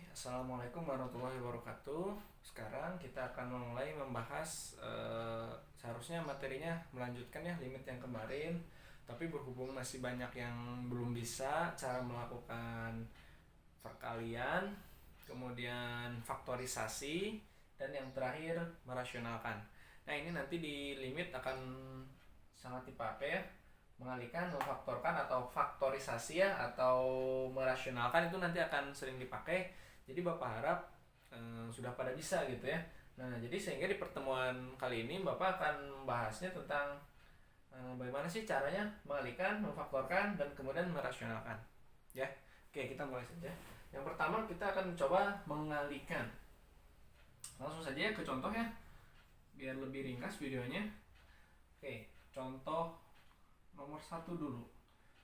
Assalamualaikum warahmatullahi wabarakatuh. Sekarang kita akan mulai membahas seharusnya materinya melanjutkan ya limit yang kemarin, tapi berhubung masih banyak yang belum bisa cara melakukan perkalian, kemudian faktorisasi, dan yang terakhir merasionalkan. Nah, ini nanti di limit akan sangat dipakai ya, mengalihkan, memfaktorkan atau faktorisasi ya, atau merasionalkan itu nanti akan sering dipakai. Jadi Bapak harap sudah pada bisa gitu ya. Nah, jadi sehingga di pertemuan kali ini Bapak akan membahasnya tentang bagaimana sih caranya mengalihkan, memfaktorkan, dan kemudian merasionalkan. Ya, oke, kita mulai saja. Yang pertama kita akan coba mengalihkan. Langsung saja ke contoh ya, biar lebih ringkas videonya. Oke, contoh nomor 1 dulu.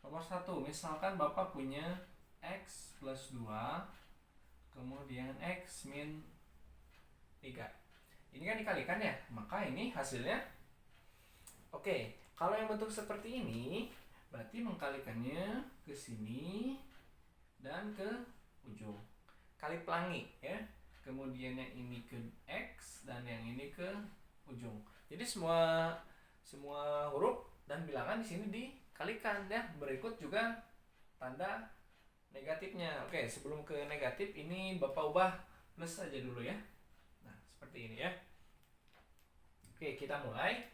Nomor 1, misalkan Bapak punya X plus 2, kemudian X min 3. Ini kan dikalikan ya, maka ini hasilnya. Oke, kalau yang bentuk seperti ini, berarti mengkalikannya ke sini dan ke ujung. Kali pelangi ya. Kemudian yang ini ke X dan yang ini ke ujung. Jadi semua huruf dan bilangan di sini dikalikan ya. Berikut juga tanda negatifnya. Oke, sebelum ke negatif ini Bapak ubah plus aja dulu ya. Nah, seperti ini ya. Oke, kita mulai.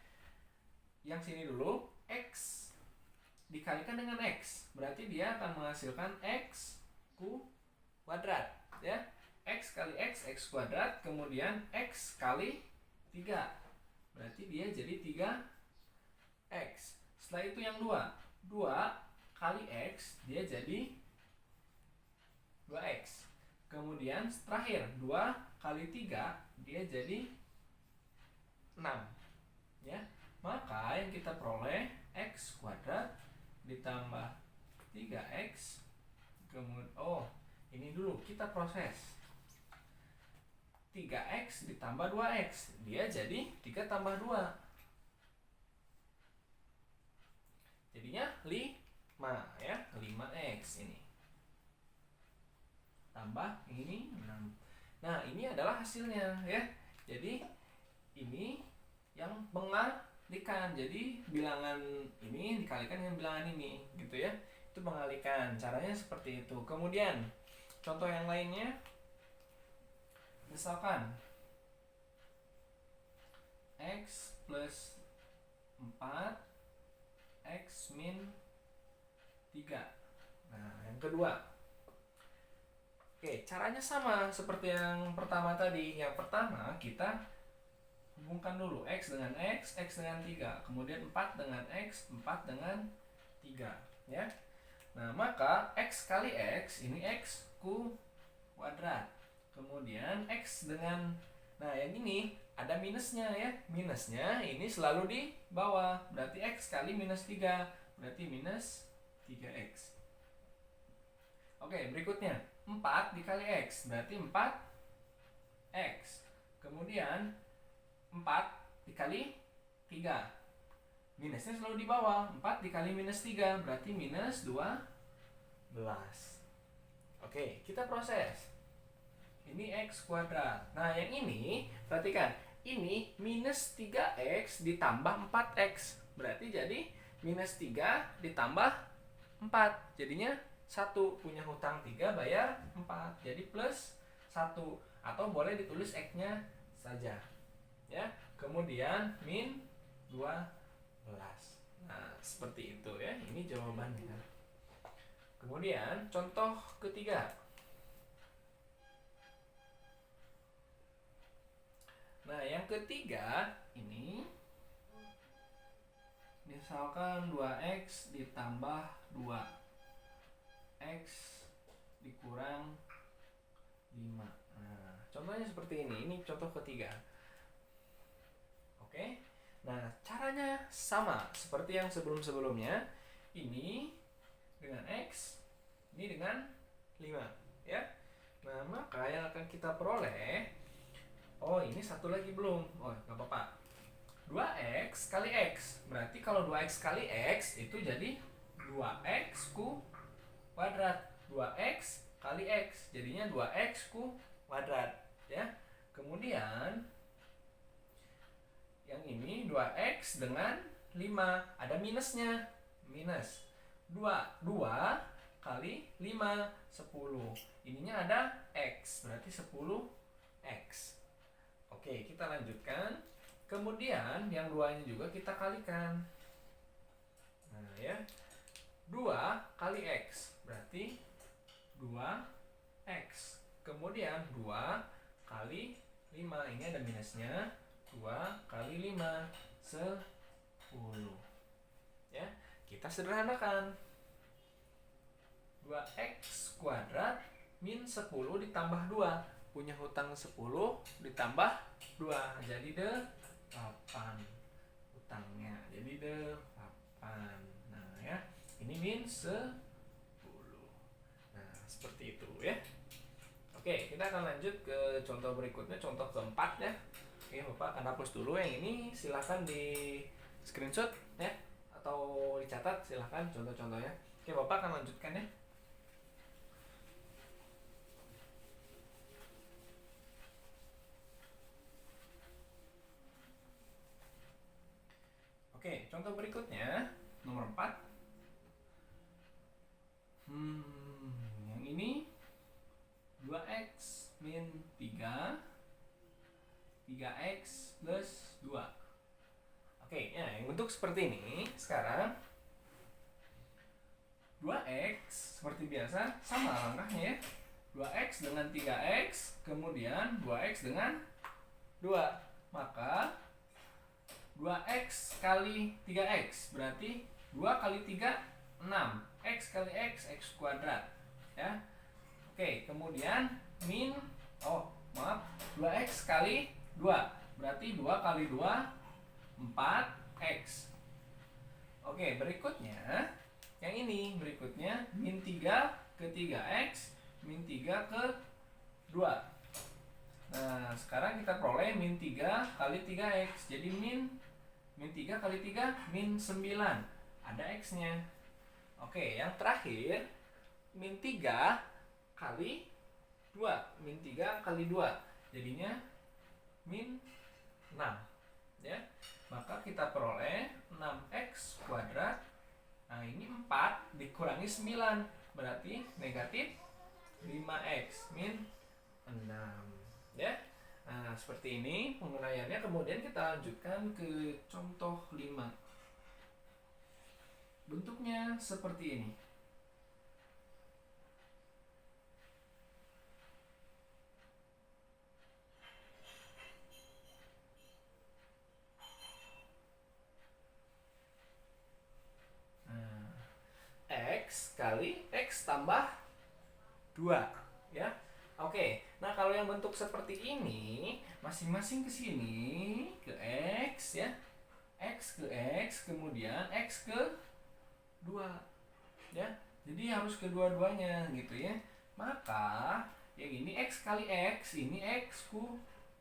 Yang sini dulu, X dikalikan dengan X. Berarti dia akan menghasilkan X kuadrat ya. X kali X, X kuadrat, kemudian X kali 3. Berarti dia jadi 3X. Setelah itu yang 2. 2 kali X, dia jadi 2X. Kemudian terakhir 2 kali 3 dia jadi 6 ya. Maka yang kita peroleh X kuadrat ditambah 3X. Kemudian ini dulu kita proses. 3X ditambah 2X, dia jadi 3 tambah 2. Jadinya 5 ya, 5X ini. Tambah ini 6. Nah, ini adalah hasilnya ya. Jadi ini yang mengalihkan. Jadi bilangan ini dikalikan dengan bilangan ini gitu ya. Itu mengalihkan. Caranya seperti itu. Kemudian contoh yang lainnya, misalkan X plus 4 X min 3. Nah, yang kedua. Oke, caranya sama seperti yang pertama tadi. Yang pertama kita hubungkan dulu X dengan X, X dengan 3. Kemudian 4 dengan X, 4 dengan 3 ya. Nah, maka X kali X, ini X kuadrat. Kemudian X dengan, nah yang ini ada minusnya ya. Minusnya ini selalu di bawah. Berarti X kali minus 3. Berarti minus 3X. Oke, berikutnya 4 dikali X. Berarti 4X. Kemudian 4 dikali 3. Minusnya selalu di bawah. 4 dikali minus 3. Berarti minus 12. Oke, kita proses. Ini X kuadrat. Nah, yang ini, perhatikan. Ini minus 3X ditambah 4X. Berarti jadi minus 3 ditambah 4. Jadinya 1. Punya hutang 3, bayar 4. Jadi plus 1. Atau boleh ditulis X-nya saja. Ya. Kemudian min 12. Nah, seperti itu ya. Ini jawabannya. Kemudian contoh ketiga. Nah, yang ketiga ini misalkan 2X ditambah 2X dikurang 5. Nah, contohnya seperti ini. Ini contoh ketiga. Oke. Nah, caranya sama seperti yang sebelum-sebelumnya. Ini dengan X, ini dengan 5 ya. Nah, maka yang akan kita peroleh, ini satu lagi belum. Nggak apa-apa. 2X kali X. Berarti kalau 2X kali X itu jadi 2X kuadrat. 2X kali X, jadinya 2X kuadrat ya. Kemudian yang ini 2X dengan 5, ada minusnya, minus 2 kali 5, 10. Ininya ada X, berarti 10X. Oke, kita lanjutkan. Kemudian yang 2-nya juga kita kalikan. Nah ya, 2 kali X, berarti 2X. Kemudian 2 kali 5, ini ada minusnya, 2 kali 5, 10. Ya, kita sederhanakan. 2X kuadrat min 10 ditambah 2. Punya hutang 10 ditambah 2. Jadi 8 hutangnya. Jadi 8. Nah ya, ini min 10. Nah, seperti itu ya. Oke, kita akan lanjut ke contoh berikutnya, contoh keempat ya. Oke, Bapak akan hapus dulu yang ini, silahkan di screenshot ya, atau dicatat, silahkan contoh-contohnya. Oke, Bapak akan lanjutkan ya. Oke, contoh berikutnya nomor 4. Yang ini 2X min 3, 3X plus 2. Oke, ya, yang bentuk seperti ini. Sekarang 2X seperti biasa sama langkahnya ya. 2X dengan 3X, kemudian 2X dengan 2. Maka 2X kali 3X berarti 2 kali 3, 6. X kali X, X kuadrat ya. Oke, kemudian min 2X kali 2 berarti 2 kali 2, 4X. Oke, berikutnya yang ini, berikutnya min 3 ke 3X, min 3 ke 2. Nah, sekarang kita peroleh min 3 kali 3X. Jadi min 3 kali 3, min 9. Ada X-nya. Oke, yang terakhir min 3 kali 2. Min 3 kali 2. Jadinya min 6. Ya. Maka kita peroleh 6X kuadrat. Nah, ini 4 dikurangi 9. Berarti negatif 5X min 6. Ya. Nah, seperti ini penguraiannya. Kemudian kita lanjutkan ke contoh 5. Bentuknya seperti ini. Nah, X kali X tambah 2 ya. Oke, nah kalau yang bentuk seperti ini, masing-masing ke sini, ke X ya. X ke X, kemudian X ke 2 ya. Jadi harus kedua-duanya gitu ya. Maka yang ini X kali X, ini X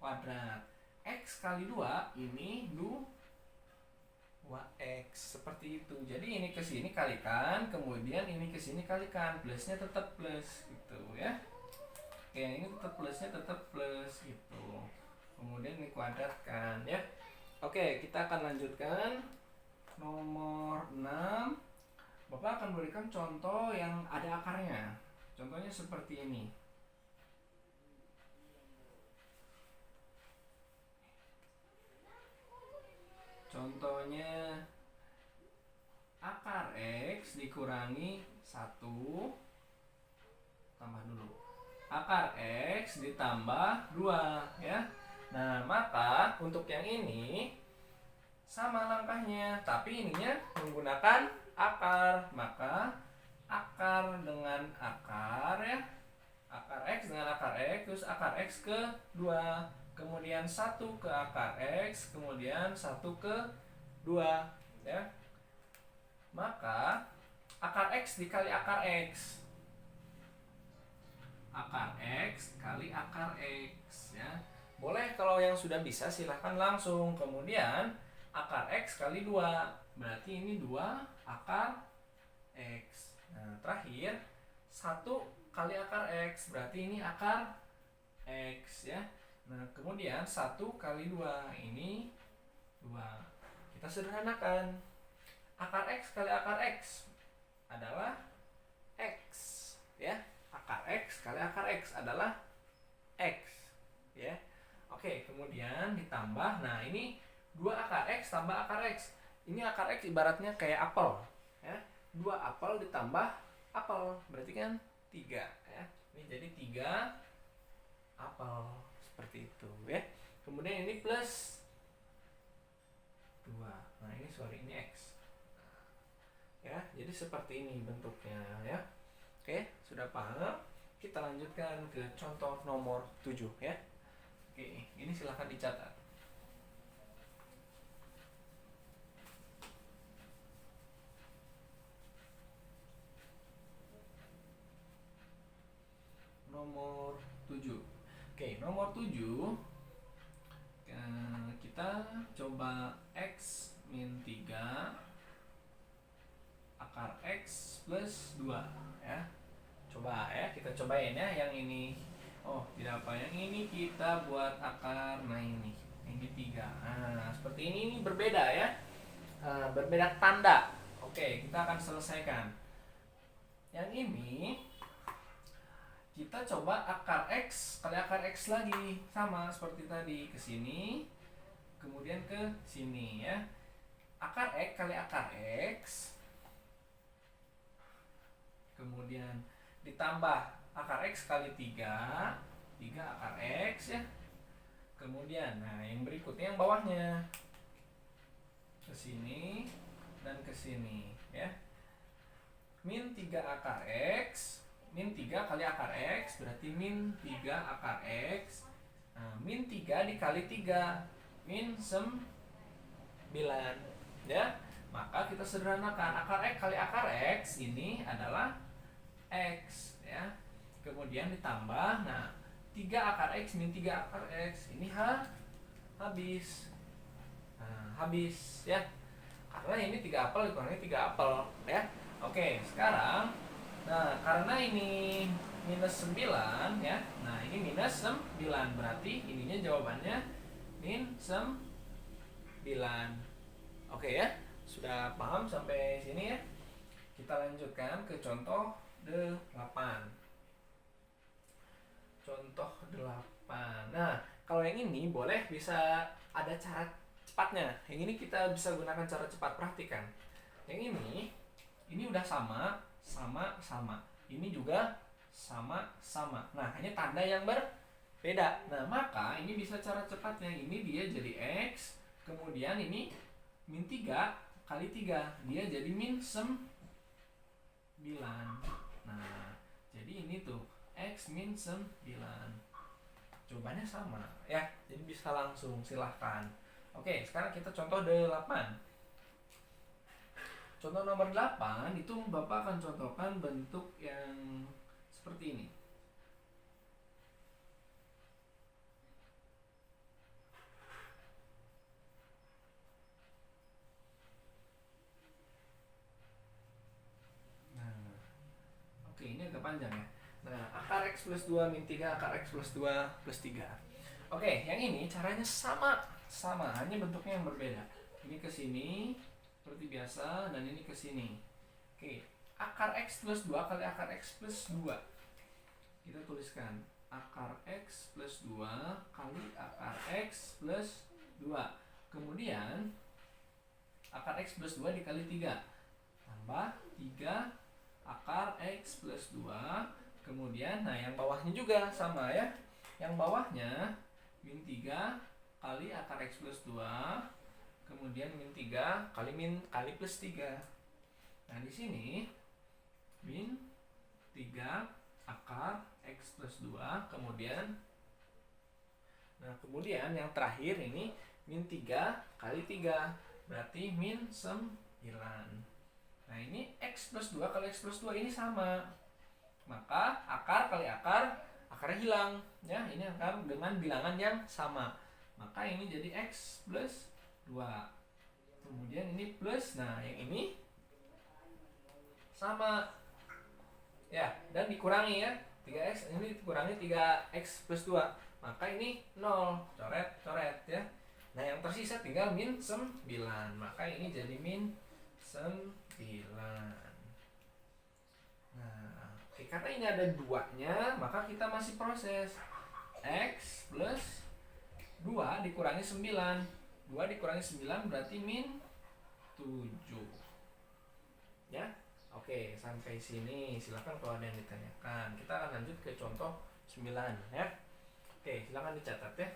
kuadrat. X kali 2, ini 2X. Seperti itu. Jadi ini ke sini kalikan, kemudian ini ke sini kalikan. Plusnya tetap plus gitu ya. Oke, yang ini tetap plusnya tetap plus gitu. Kemudian ini kuadratkan ya. Oke, kita akan lanjutkan nomor 6. Bapak akan berikan contoh yang ada akarnya. Contohnya seperti ini. Contohnya akar X dikurangi 1, tambah dulu, akar X ditambah 2 ya. Nah, maka untuk yang ini sama langkahnya, tapi ininya menggunakan akar. Maka akar dengan akar ya, akar X dengan akar X, terus akar X ke 2, kemudian 1 ke akar X, kemudian 1 ke 2 ya. Maka akar X dikali akar X, akar X kali akar X ya. Boleh kalau yang sudah bisa silahkan langsung. Kemudian akar X kali 2, berarti ini 2 akar X. Nah, terakhir 1 kali akar X, berarti ini akar X ya. Nah, kemudian 1 kali 2, ini 2. Kita sederhanakan. Akar X kali akar X adalah X ya. Akar X kali akar X adalah X ya. Oke, kemudian ditambah. Nah, ini 2 akar X tambah akar X. Ini akar X ibaratnya kayak apel ya. 2 apel ditambah apel berarti kan 3 ya. Ini jadi 3 apel seperti itu ya. Kemudian ini plus 2. Nah, ini X. Ya, jadi seperti ini bentuknya ya. Oke, sudah paham? Kita lanjutkan ke contoh nomor 7 ya. Oke, ini silahkan dicatat. Nomor 7. Oke, nomor 7 kita coba X min 3 akar X plus 2 ya. Coba ya, kita cobain ya yang ini. Oh, tidak apa, yang ini kita buat akar. Nah, ini 3. Nah, seperti ini berbeda ya. Berbeda tanda. Oke, kita akan selesaikan. Yang ini kita coba akar X kali akar X lagi, sama seperti tadi, ke sini kemudian ke sini ya. Akar X kali akar X kemudian ditambah akar X kali 3 akar X ya. Kemudian nah yang berikutnya yang bawahnya ke sini dan ke sini ya. Min 3 akar X, min 3 kali akar X berarti min 3 akar X. Nah, min 3 dikali 3 min 9 ya. Maka kita sederhanakan, akar X kali akar X ini adalah X ya. Kemudian ditambah, nah 3 akar X min 3 akar X ini habis. Nah, habis ya. Karena ini 3 apel dikurangi 3 apel ya. Oke, sekarang nah karena ini minus 9 ya. Nah, ini minus 9 berarti ininya jawabannya min 9. Oke ya. Sudah paham sampai sini ya? Kita lanjutkan ke contoh 8. Contoh 8. Nah, kalau yang ini boleh bisa ada cara cepatnya. Yang ini kita bisa gunakan cara cepat, perhatikan. Yang ini udah sama. Ini juga sama. Nah, hanya tanda yang berbeda. Nah, maka ini bisa cara cepatnya. Ini dia jadi X, kemudian ini min 3 kali 3. Dia jadi min 9. Nah, jadi ini tuh X min 9. Jawabannya sama ya. Jadi bisa langsung, silahkan. Oke, sekarang kita contoh 8. Contoh nomor 8 itu Bapak akan contohkan bentuk yang seperti ini. Nah, oke, ini agak panjang ya. Nah, akar X plus 2 min 3 akar X plus 2 plus 3. Oke, yang ini caranya sama, hanya bentuknya yang berbeda. Ini ke sini seperti biasa dan ini ke sini. Oke, akar X plus 2 kali akar X plus 2. Kita tuliskan akar X plus 2 kali akar X plus 2. Kemudian akar X plus 2 dikali 3. Tambah 3 akar X plus 2. Kemudian nah yang bawahnya juga sama ya. Yang bawahnya min 3 kali akar X plus 2. Kemudian min 3 kali plus 3. Nah, di sini min 3 akar X plus 2. Kemudian yang terakhir ini min 3 kali 3. Berarti min 9. Nah, ini X plus 2 kali X plus 2 ini sama. Maka akar kali akar, akarnya hilang ya. Ini akar dengan bilangan yang sama. Maka ini jadi X plus 2. Kemudian ini plus. Nah, yang ini sama ya, dan dikurangi ya. 3x ini kurangi 3x plus 2, maka ini 0, coret ya. Nah yang tersisa tinggal min 9, maka ini jadi min 9. Nah oke, karena ini ada 2-nya, maka kita masih proses x plus 2 dikurangi 9. 2 dikurangi 9 berarti min 7 ya. Oke, sampai sini silakan kalau ada yang ditanyakan. Kita akan lanjut ke contoh 9 ya. Oke, silakan dicatat ya.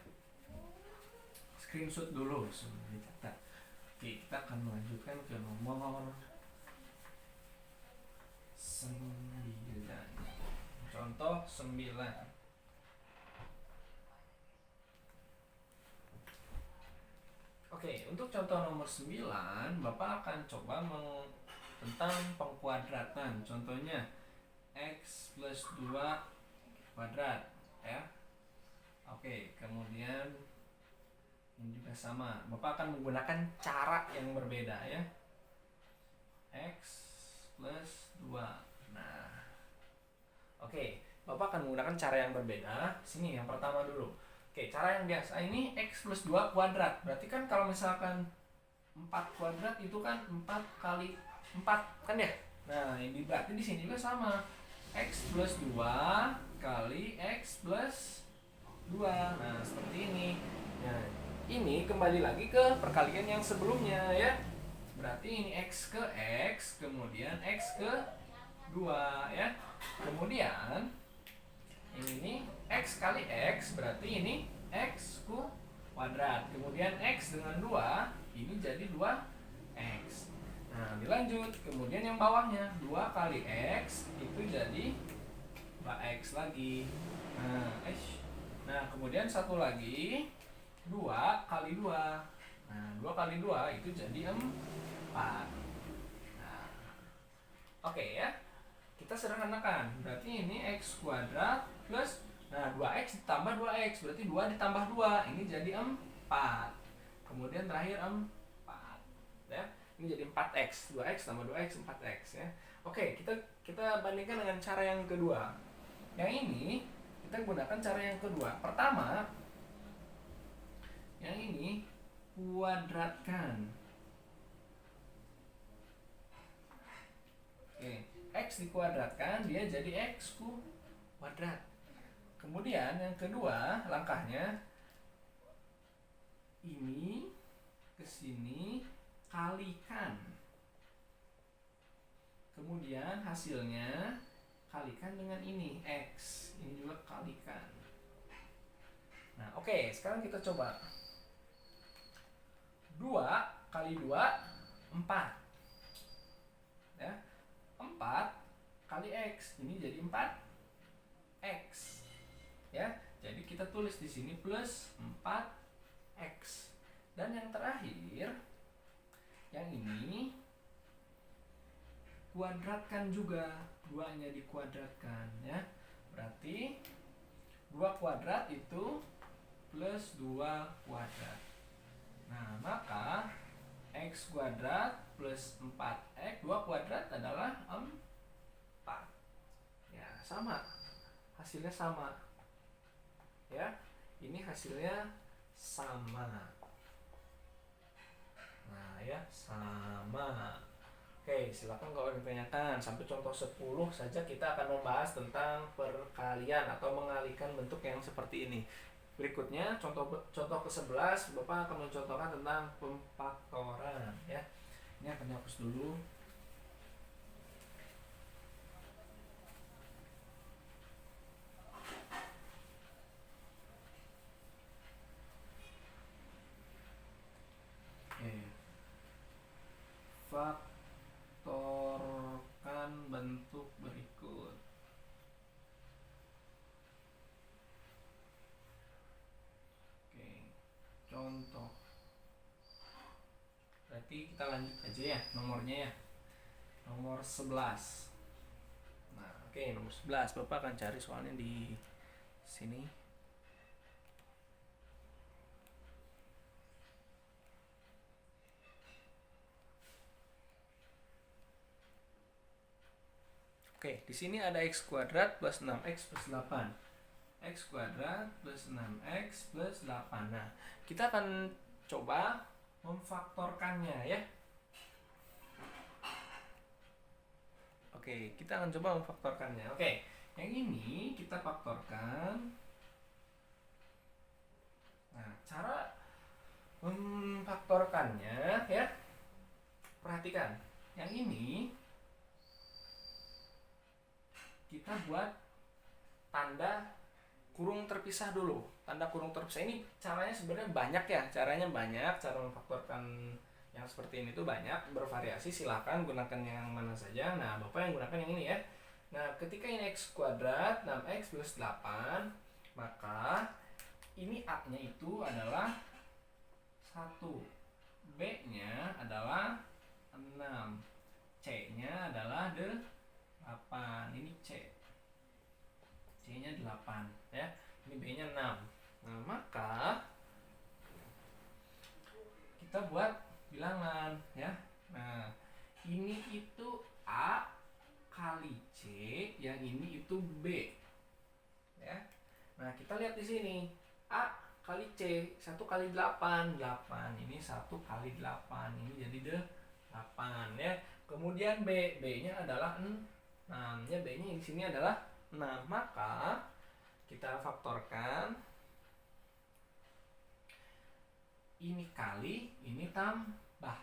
Screenshot dulu sebelum dicatat. Oke, kita akan melanjutkan ke nomor 9. Contoh 9. Oke, untuk contoh nomor 9, Bapak akan coba tentang pengkuadratan. Contohnya x plus 2 kuadrat ya. Oke, kemudian ini juga sama. Bapak akan menggunakan cara yang berbeda ya. X plus 2. Nah. Oke, Bapak akan menggunakan cara yang berbeda. Sini yang pertama dulu. Oke, cara yang biasa ini x plus 2 kuadrat. Berarti kan kalau misalkan 4 kuadrat itu kan 4 kali 4 kan ya? Nah, ini berarti di sini juga sama. X plus 2 kali X plus 2. Nah, seperti ini. Nah, ini kembali lagi ke perkalian yang sebelumnya ya. Berarti ini X ke X, kemudian X ke 2 ya. Kemudian ini X kali X, berarti ini X kuadrat. Kemudian X dengan 2, ini jadi 2X. Nah, dilanjut. Kemudian yang bawahnya 2 kali X, itu jadi 2X lagi. Nah, kemudian satu lagi 2 kali 2. Nah, 2 kali 2 itu jadi 4. Nah, oke ya. Kita sederhanakan. Berarti ini X kuadrat plus, nah 2X ditambah 2X, berarti 2 ditambah 2, ini jadi 4. Kemudian terakhir 4 ya. Ini jadi 4X. 2X tambah 2X 4X ya. Oke, kita bandingkan dengan cara yang kedua. Yang ini kita gunakan cara yang kedua. Pertama, yang ini kuadratkan. Oke, X dikuadratkan, dia jadi X kuadrat. Kemudian yang kedua langkahnya, ini ke sini kalikan. Kemudian hasilnya kalikan dengan ini X. Ini juga kalikan. Nah, oke, sekarang kita coba. 2 kali 2 4. Ya. 4 kali X, ini jadi 4X. Ya. Jadi kita tulis di sini plus 4X. Dan yang terakhir, yang ini kuadratkan juga. 2-nya dikuadratkan ya. Berarti 2 kuadrat itu plus 2 kuadrat. Nah, maka X kuadrat plus 4X, 2 kuadrat adalah 4. Ya, sama. Hasilnya sama. Ya, ini hasilnya sama. Nah, ya, sama. Oke, silakan kalau ditanyakan. Sampai contoh 10 saja kita akan membahas tentang perkalian atau mengalihkan bentuk yang seperti ini. Berikutnya contoh ke-11 Bapak akan mencontohkan tentang pemfaktoran ya. Ini akan dihapus dulu. Faktorkan bentuk berikut. Contoh. Berarti kita lanjut aja ya nomornya ya. Nomor 11. Nah, oke, nomor 11 Bapak akan cari soalnya di sini. Oke, di sini ada x kuadrat plus 6x plus 8. X kuadrat plus 6x plus 8. Nah, kita akan coba memfaktorkannya ya. Oke, kita akan coba memfaktorkannya. Oke, yang ini kita faktorkan. Nah, cara memfaktorkannya ya. Perhatikan, yang ini kita buat tanda kurung terpisah dulu. Tanda kurung terpisah ini caranya sebenarnya banyak ya. Caranya banyak, cara memfaktorkan yang seperti ini tuh banyak, bervariasi. Silahkan gunakan yang mana saja. Nah, Bapak yang gunakan yang ini ya. Nah, ketika ini x kuadrat 6x plus 8, maka ini A-nya itu adalah 1, B-nya adalah 6, C-nya adalah 8. Ini C-nya 8 ya. Ini B-nya 6. Nah, maka kita buat bilangan ya. Nah, ini itu A kali C, yang ini itu B. Ya. Nah, kita lihat di sini. A kali C, 1 kali 8, 8. Ini 1 kali 8. Ini jadi 8 ya. Kemudian B-nya adalah 6. Ya, B-nya di sini adalah 6. Maka kita faktorkan ini kali ini tambah.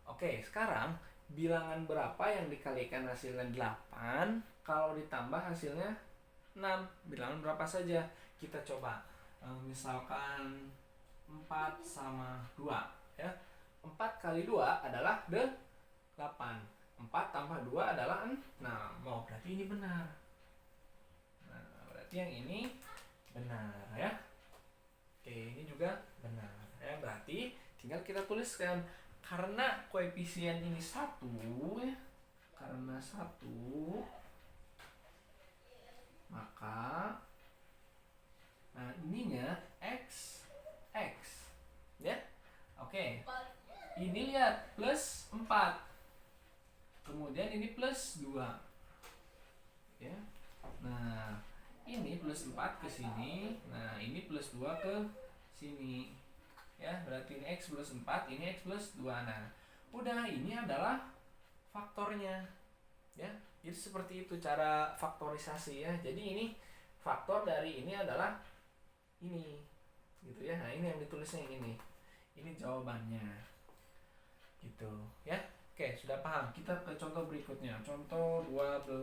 Oke, sekarang bilangan berapa yang dikalikan hasilnya 8 kalau ditambah hasilnya 6? Bilangan berapa saja? Kita coba. Misalkan 4 sama 2 ya. 4 kali 2 adalah 8. 4 tambah 2 adalah 6. Oh, berarti ini benar. Nah, berarti yang ini benar ya. Oke, ini juga benar ya. Berarti tinggal kita tuliskan. Karena koefisien ini 1 ya. Karena 1, maka ininya x ya. Oke. Ini lihat plus 4. Kemudian ini plus 2. Ya. Nah, ini plus 4 ke sini. Nah, ini plus 2 ke sini. Ya, berarti ini x plus 4, ini x plus 2. Nah, udah, ini adalah faktornya. Ya. Jadi seperti itu cara faktorisasi ya. Jadi ini faktor dari ini adalah ini. Gitu ya. Nah, ini yang ditulisnya yang ini. Ini jawabannya. Gitu, ya. Oke, sudah paham. Kita ke contoh berikutnya. Contoh 12.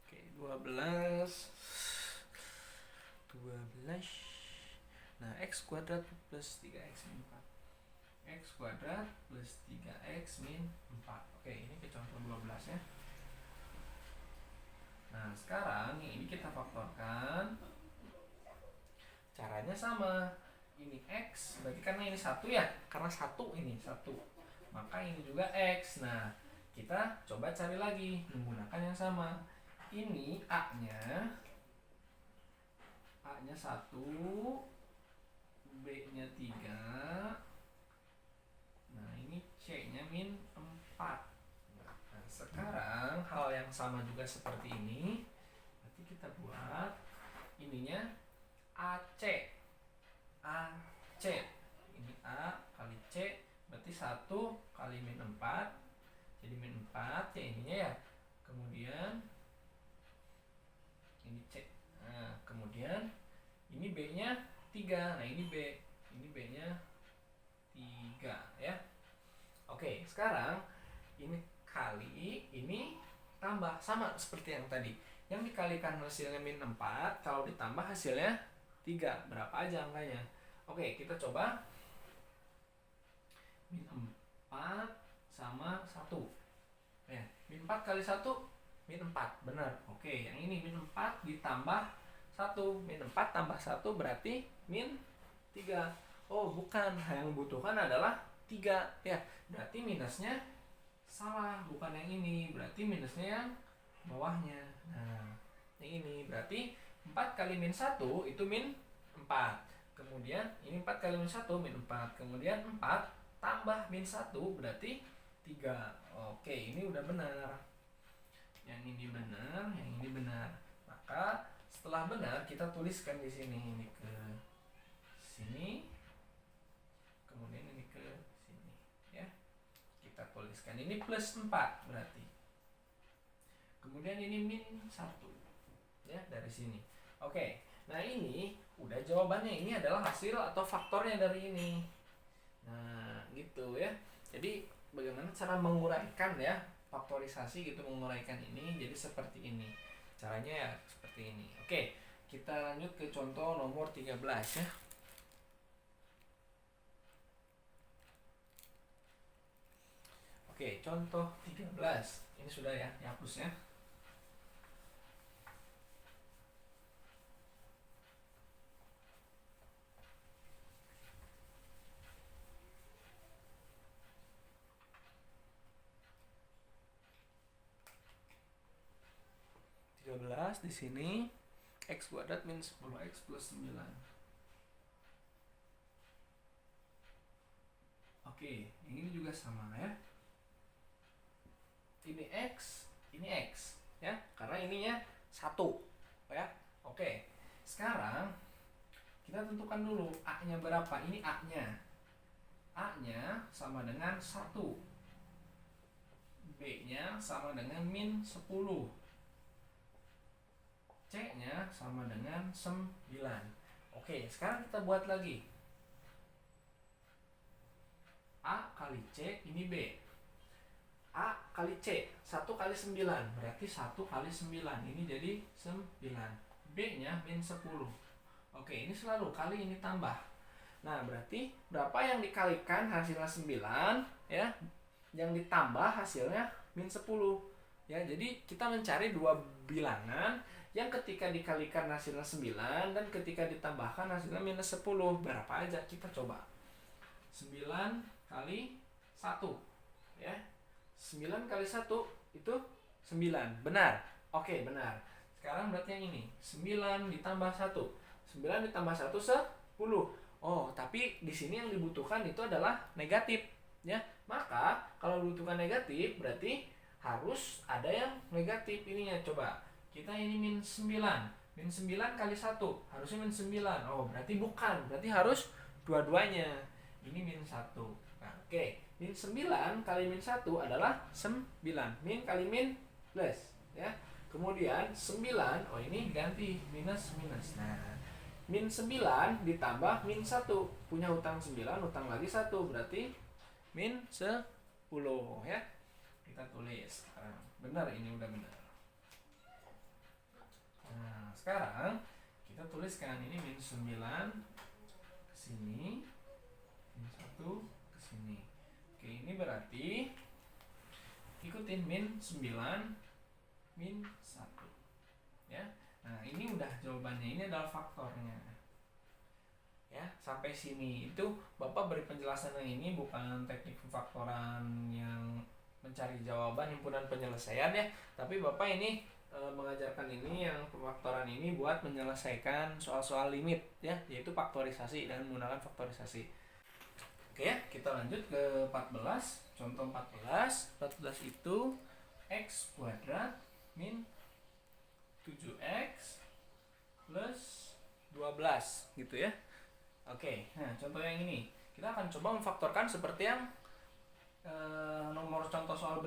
Oke, 12. Nah, x kuadrat plus 3x min 4. X kuadrat plus 3x min 4. Oke, ini ke contoh 12 ya. Nah, sekarang ini kita faktorkan. Caranya sama. Ini x, berarti karena ini 1 ya. Karena 1 ini 1. Maka ini juga x. Nah, kita coba cari lagi menggunakan yang sama. Ini A-nya 1, B-nya 3. Nah, ini C-nya min 4. Nah, sekarang hal yang sama juga seperti ini. Berarti kita buat ininya AC. Ini A kali C, berarti 1 kali min 4. Jadi min 4 ya ininya ya. Kemudian ini C. Nah, kemudian ini B-nya 3. Nah, ini B. Ini B-nya 3 ya. Oke, sekarang ini kali ini tambah, sama seperti yang tadi. Yang dikalikan hasilnya min 4, kalau ditambah hasilnya 3. Berapa aja angkanya? Oke, kita coba. Min 4 sama 1. Ya, min 4 kali 1 min 4, benar. Oke, yang ini min 4 ditambah 1. Min 4 tambah 1 berarti min 3. Oh, bukan. Yang dibutuhkan adalah 3. Ya, berarti minusnya salah, bukan yang ini. Berarti minusnya yang bawahnya. Nah, yang ini berarti 4 kali min 1 itu min 4. Kemudian ini 4 kali min 1 min 4. Kemudian 4 tambah min 1 berarti 3. Oke, ini udah benar. Yang ini benar, yang ini benar. Maka setelah benar kita tuliskan di sini, ini ke sini, kemudian ini ke sini, ya. Kita tuliskan ini plus 4 berarti. Kemudian ini min 1, ya, dari sini. Oke, nah ini udah jawabannya. Ini adalah hasil atau faktornya dari ini. Nah, gitu ya. Jadi bagaimana cara menguraikan ya, faktorisasi gitu, menguraikan ini jadi seperti ini. Caranya ya seperti ini. Oke, kita lanjut ke contoh nomor 13 ya. Oke, contoh 13. Ini sudah ya, dihapus ya. Di sini x kuadrat min 10x plus 9. Oke, ini juga sama ya. Ini x ya, karena ininya 1 ya. Oke, sekarang kita tentukan dulu a-nya berapa. Ini a-nya sama dengan 1, b-nya sama dengan min 10, C-nya sama dengan 9. Oke, sekarang kita buat lagi. A kali C, ini B. A kali C, 1 kali 9, berarti 1 kali 9, ini jadi 9. B-nya min 10. Oke, ini selalu kali, ini tambah. Nah, berarti berapa yang dikalikan hasilnya 9, ya, yang ditambah hasilnya min 10. Ya, jadi kita mencari dua bilangan yang ketika dikalikan hasilnya 9 dan ketika ditambahkan hasilnya minus 10. Berapa aja? Kita coba. 9 kali 1. Ya. 9 kali 1 itu 9. Benar? Oke, benar. Sekarang berarti yang ini. 9 ditambah 1. 9 ditambah 1, 10. Oh, tapi di sini yang dibutuhkan itu adalah negatif. Ya. Maka, kalau dibutuhkan negatif, berarti harus ada yang negatif ininya. Coba. Kita ini min 9. Min 9 kali 1. Harusnya min 9. Oh, berarti bukan. Berarti harus dua-duanya. Ini min 1. Nah, oke. Min 9 kali min 1 adalah 9. Min kali min plus. Ya. Kemudian 9. Oh, ini ganti. Minus. Nah, min 9 ditambah min 1. Punya hutang 9, hutang lagi 1. Berarti min 10. Ya. Kita tulis. Benar, ini udah benar. Nah, sekarang kita tuliskan ini min 9 ke sini, min 1 ke sini. Oke, ini berarti ikutin min 9 min 1. Ya. Nah, ini udah jawabannya, ini adalah faktornya. Ya, sampai sini itu Bapak beri penjelasan yang ini bukan teknik pemfaktoran yang mencari jawaban himpunan penyelesaian ya, tapi Bapak ini mengajarkan ini yang pemfaktoran ini buat menyelesaikan soal-soal limit ya, yaitu faktorisasi dan menggunakan faktorisasi. Oke ya, kita lanjut ke 14. Contoh 14. 14 itu x kuadrat min 7x plus 12 gitu ya. Oke, nah contoh yang ini kita akan coba memfaktorkan seperti yang nomor contoh soal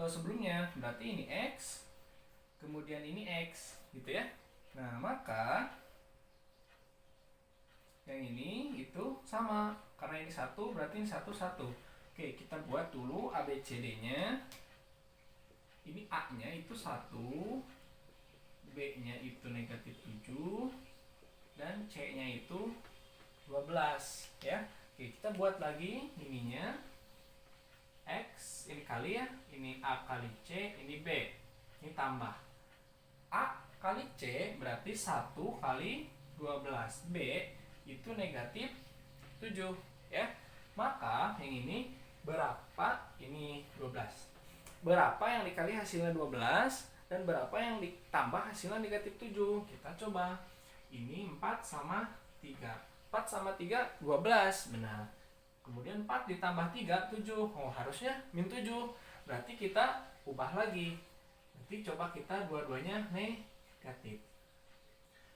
sebelumnya. Berarti ini x, kemudian ini x gitu ya. Nah, maka yang ini itu sama, karena ini 1 berarti ini 1, 1. Oke, kita buat dulu ABCD-nya. Ini A-nya itu 1, B-nya itu negatif 7, dan C-nya itu 12 ya. Oke, kita buat lagi ininya. X ini kali ya, ini A kali C, ini B. Ini tambah. A kali C berarti 1 kali 12. B itu negatif 7 ya. Maka yang ini berapa? Ini 12. Berapa yang dikali hasilnya 12 dan berapa yang ditambah hasilnya negatif 7? Kita coba. Ini 4 sama 3. 4 sama 3 12. Benar. Kemudian 4 ditambah 3, 7. Oh, harusnya min 7. Berarti kita ubah lagi. Nanti coba kita dua-duanya negatif.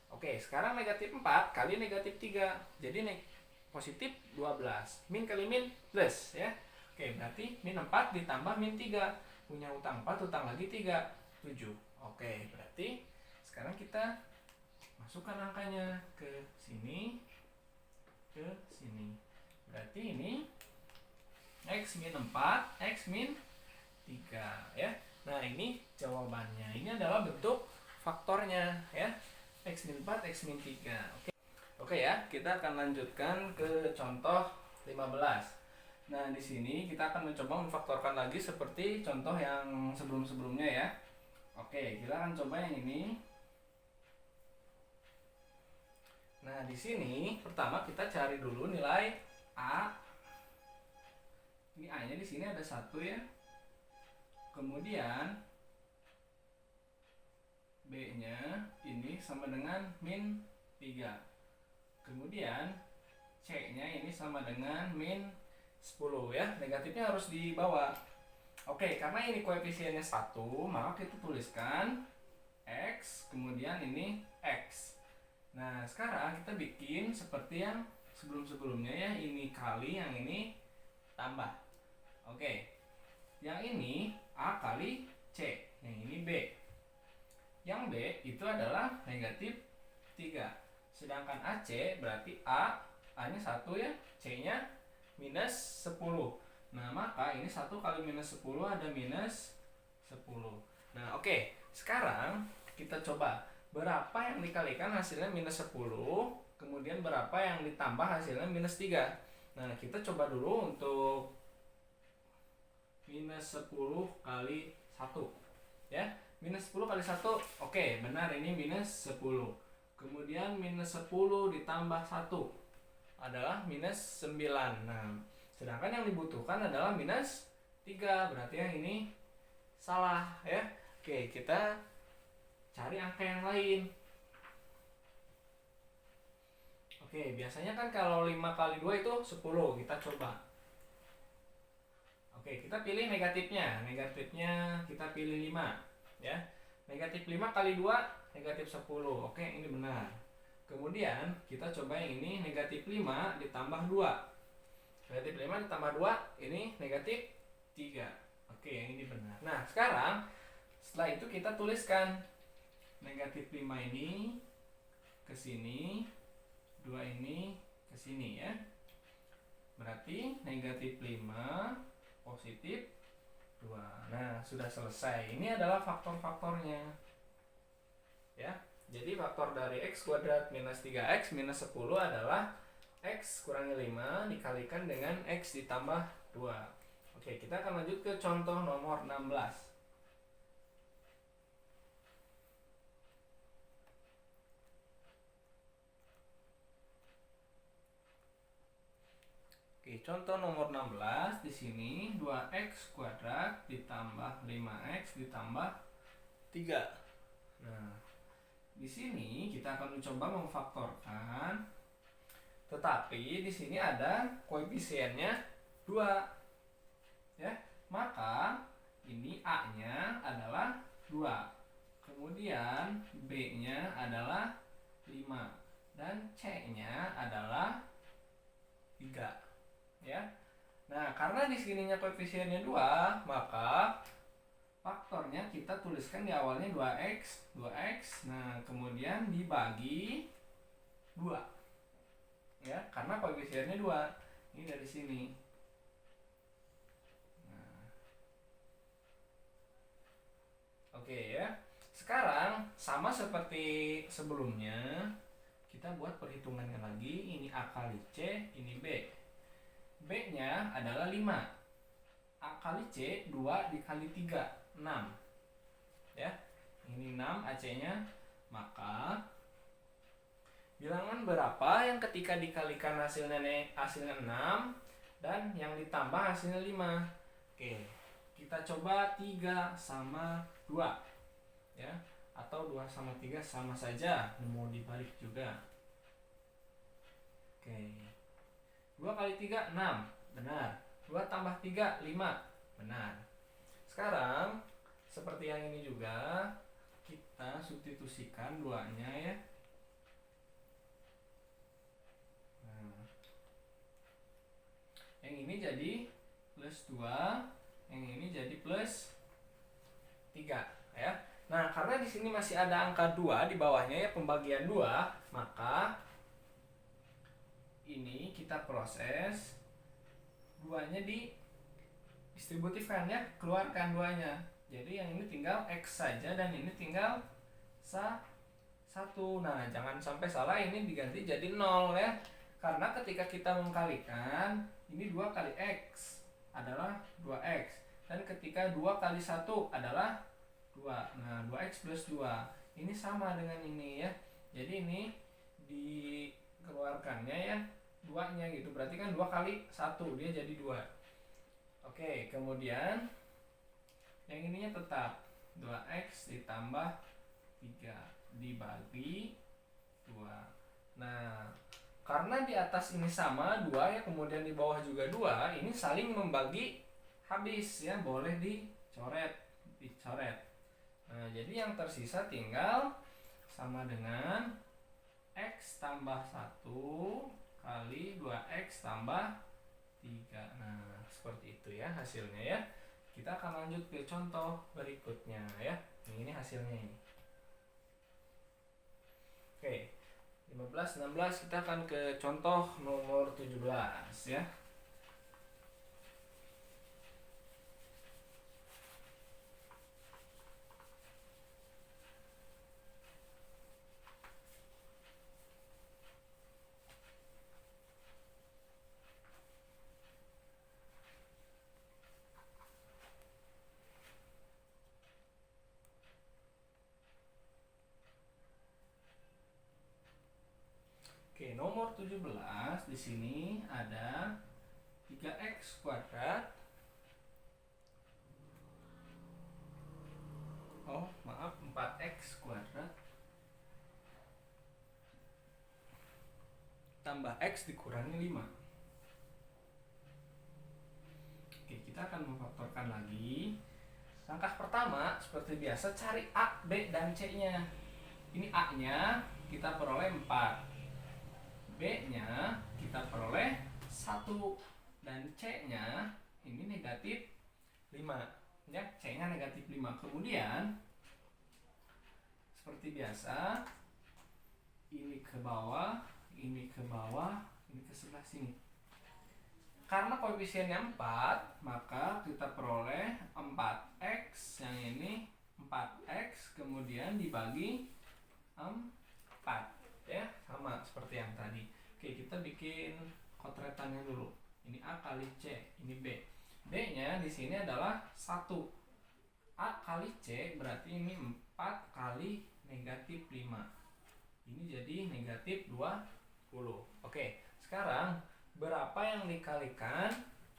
Oke, sekarang negatif 4 kali negatif 3. Jadi positif 12. Min kali min plus ya. Oke, berarti min 4 ditambah min 3. Punya utang 4, utang lagi 3, 7. Oke, berarti sekarang kita masukkan angkanya ke sini, ke sini. Berarti ini X min 4, X min 3 ya. Nah, ini jawabannya. Ini adalah bentuk faktornya ya. X min 4, X min 3. Oke ya, kita akan lanjutkan ke contoh 15. Nah, di sini kita akan mencoba memfaktorkan lagi seperti contoh yang sebelum-sebelumnya ya. Oke, kita akan coba yang ini. Nah, di sini pertama kita cari dulu nilai A. Ini A-nya di sini ada 1 ya. Kemudian B-nya ini sama dengan min 3. Kemudian C-nya ini sama dengan min 10 ya. Negatifnya harus dibawa. Oke, karena ini koefisiennya 1, maka kita tuliskan X, kemudian ini X. Nah, sekarang kita bikin seperti yang sebelum-sebelumnya ya. Ini kali, yang ini tambah. Oke, yang ini A kali C, yang ini B. Yang B itu adalah negatif 3. Sedangkan AC berarti A-nya 1 ya, C-nya minus 10. Nah, maka ini 1 kali minus 10 ada minus 10. Nah, oke. Sekarang kita coba berapa yang dikalikan hasilnya minus 10, kemudian berapa yang ditambah hasilnya minus 3. Nah, kita coba dulu untuk minus 10 kali 1 ya. Minus 10 kali 1, oke, benar, ini minus 10. Kemudian minus 10 ditambah 1 adalah minus 9. Nah, sedangkan yang dibutuhkan adalah minus 3. Berarti yang ini salah ya. Oke, kita cari angka yang lain. Oke, biasanya kan kalau 5 kali 2 itu 10. Kita coba. Oke, kita pilih negatifnya. Negatifnya kita pilih 5 ya. Negatif 5 kali 2 negatif 10. Oke, ini benar. Kemudian kita coba yang ini, negatif 5 ditambah 2. Negatif 5 ditambah 2 ini negatif 3. Oke, yang ini benar. Nah, sekarang setelah itu kita tuliskan negatif 5 ini ke sini, 2 ini ke sini ya. Berarti negatif 5 positif 2. Nah, sudah selesai. Ini adalah faktor-faktornya ya. Jadi faktor dari X kuadrat minus 3X minus 10 adalah X kurangi 5 dikalikan dengan X ditambah 2. Oke, kita akan lanjut ke contoh nomor 16. Oke, contoh nomor 16 di sini 2x kuadrat ditambah 5x ditambah 3. Nah, di sini kita akan mencoba memfaktorkan, tetapi di sini ada koefisiennya 2. Ya, maka ini A-nya adalah 2. Kemudian B-nya adalah 5 dan C-nya adalah 3. Ya. Nah, karena di sininya koefisiennya 2, maka faktornya kita tuliskan di awalnya 2x, 2x. Nah, kemudian dibagi 2. Ya, karena koefisiennya 2. Ini dari sini. Nah. Oke ya. Sekarang sama seperti sebelumnya, kita buat perhitungannya lagi. Ini A kali C, ini B. B-nya adalah 5. A kali C 2 dikali 3, 6. Ya. Ini 6 AC-nya. Maka bilangan berapa yang ketika dikalikan hasilnya 6 dan yang ditambah hasilnya 5? Oke. Kita coba 3 sama 2. Ya. Atau 2 sama 3 sama saja, mau dibalik juga. Oke. 2 kali 3, 6. Benar. 2 tambah 3, 5. Benar. Sekarang, seperti yang ini juga, kita substitusikan duanya ya. Nah, yang ini jadi plus 2, yang ini jadi plus 3 ya. Nah, karena di sini masih ada angka 2 di bawahnya ya, pembagian 2, maka ini kita proses duanya di distributifkan ya, keluarkan duanya. Jadi yang ini tinggal X saja dan ini tinggal 1. Nah, jangan sampai salah, ini diganti jadi 0 ya. Karena ketika kita mengkalikan, ini 2 kali X adalah 2X. Dan ketika 2 kali 1 adalah 2. Nah, 2X plus 2. Ini sama dengan ini ya. Jadi ini dikeluarkannya ya, 2-nya gitu. Berarti kan 2 kali 1, dia jadi 2. Oke, kemudian yang ininya tetap 2X ditambah 3 dibagi 2. Nah, karena di atas ini sama 2 ya, kemudian di bawah juga 2, ini saling membagi habis ya, boleh dicoret. Nah, jadi yang tersisa tinggal sama dengan X tambah 1 kali 2X tambah 3. Nah, seperti itu ya hasilnya ya. Kita akan lanjut ke contoh berikutnya ya. Ini hasilnya ini. Oke. 15, 16 kita akan ke contoh nomor 17 ya. Oke, nomor 17 di sini ada 3x kuadrat. Oh, maaf, 4x kuadrat tambah x dikurangi 5. Oke, kita akan memfaktorkan lagi. Langkah pertama, seperti biasa, cari A, B, dan C-nya. Ini A-nya kita peroleh 4. B-nya kita peroleh 1. Dan C-nya ini negatif 5. Ya, C-nya negatif 5. Kemudian, seperti biasa, ini ke bawah, ini ke bawah, ini ke sebelah sini. Karena koefisiennya 4, maka kita peroleh 4x, yang ini 4x, kemudian dibagi 4 ya, sama seperti yang tadi. Oke, kita bikin kotretannya dulu. Ini A kali C, ini B. B-nya di sini adalah 1. A kali C berarti ini 4 kali negatif 5. Ini jadi negatif 20. Oke, sekarang berapa yang dikalikan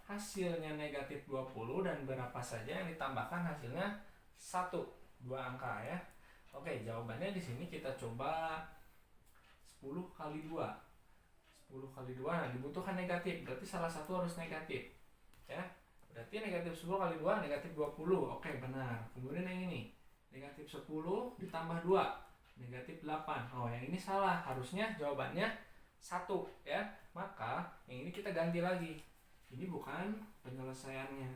hasilnya negatif 20 dan berapa saja yang ditambahkan hasilnya 1. 2 angka ya. Oke, jawabannya di sini kita coba 10 kali 2. 10 kali 2, nah dibutuhkan negatif, berarti salah satu harus negatif ya. Berarti negatif 10 kali 2 negatif 20. Oke, benar. Kemudian yang ini negatif 10 ditambah 2 negatif 8. Oh, yang ini salah, harusnya jawabannya 1 ya. Maka yang ini kita ganti lagi, ini bukan penyelesaiannya.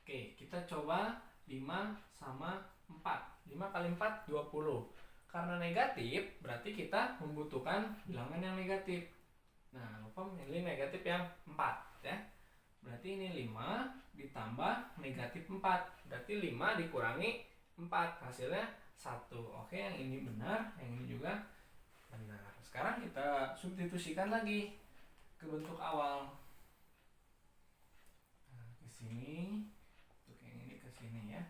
Oke, kita coba 5 sama 4. 5 kali 4 20. Karena negatif, berarti kita membutuhkan bilangan yang negatif. Nah, lupa memilih negatif yang 4 ya. Berarti ini 5 ditambah negatif 4. Berarti 5 dikurangi 4, hasilnya 1. Oke, yang ini benar, yang ini juga benar. Sekarang kita substitusikan lagi ke bentuk awal. Nah, ke sini, untuk yang ini ke sini ya.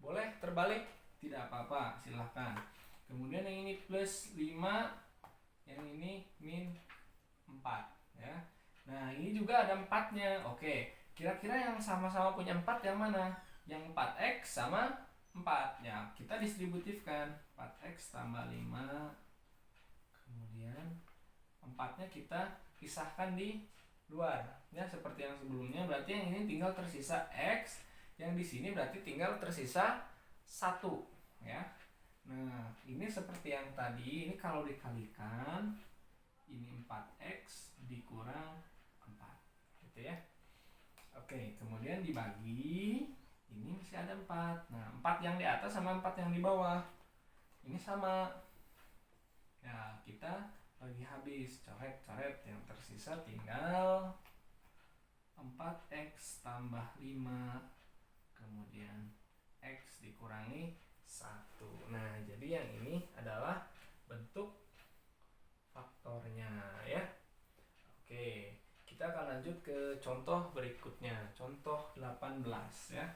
Boleh terbalik, tidak apa-apa, silahkan. Kemudian yang ini plus 5, yang ini min 4 ya. Nah, ini juga ada 4-nya. Oke, kira-kira yang sama-sama punya 4 yang mana? Yang 4x sama 4. Ya, kita distributifkan. 4x tambah 5. Kemudian 4-nya kita pisahkan di luar ya, seperti yang sebelumnya. Berarti yang ini tinggal tersisa X, yang di sini berarti tinggal tersisa 1 ya. Nah ini seperti yang tadi, ini kalau dikalikan ini 4X dikurang 4 gitu ya. Oke, kemudian dibagi, ini masih ada 4. Nah 4 yang di atas sama 4 yang di bawah ini sama ya, kita bagi habis, coret-coret, yang tersisa tinggal 4X tambah 5 kemudian X dikurangi 1. Nah jadi yang ini adalah bentuk faktornya ya. Oke, kita akan lanjut ke contoh berikutnya, contoh 18 ya.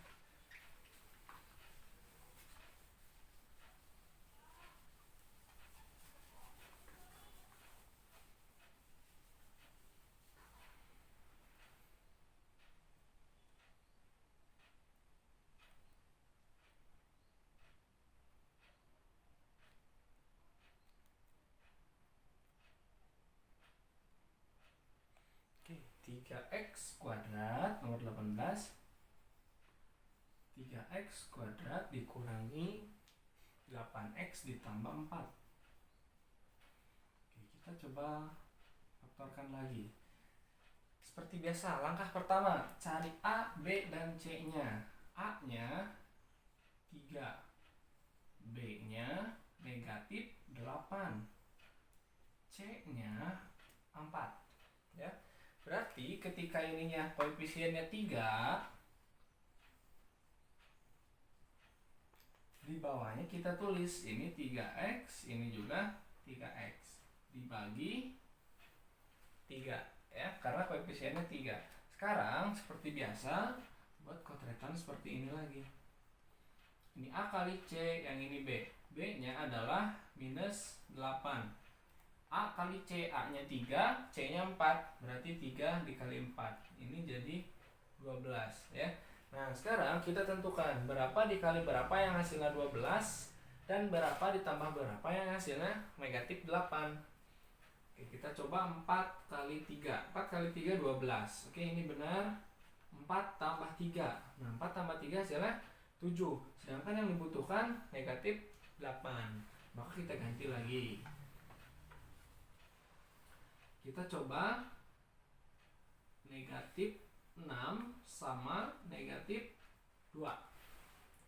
Oke, 3X kuadrat nomor 18, 3X kuadrat dikurangi 8X ditambah 4. Oke, kita coba faktorkan lagi. Seperti biasa, langkah pertama cari A, B, dan C nya. A nya 3, B nya negatif 8, C nya 4 ya. Berarti ketika ininya koefisiennya 3, di bawahnya kita tulis ini 3X, ini juga 3X dibagi 3 ya, karena koefisiennya 3. Sekarang seperti biasa buat kotretan seperti ini lagi. Ini A kali C, yang ini B. B nya adalah minus 8. A kali C, A nya 3, C nya 4. Berarti 3 dikali 4, ini jadi 12 ya. Nah sekarang kita tentukan berapa dikali berapa yang hasilnya 12, dan berapa ditambah berapa yang hasilnya negatif 8. Oke, kita coba 4 kali 3. 4 kali 3 12. Oke, ini benar. 4 tambah 3. Nah 4 tambah 3 hasilnya 7. Sedangkan yang dibutuhkan negatif 8. Maka kita ganti lagi. Kita coba negatif 6 sama negatif 2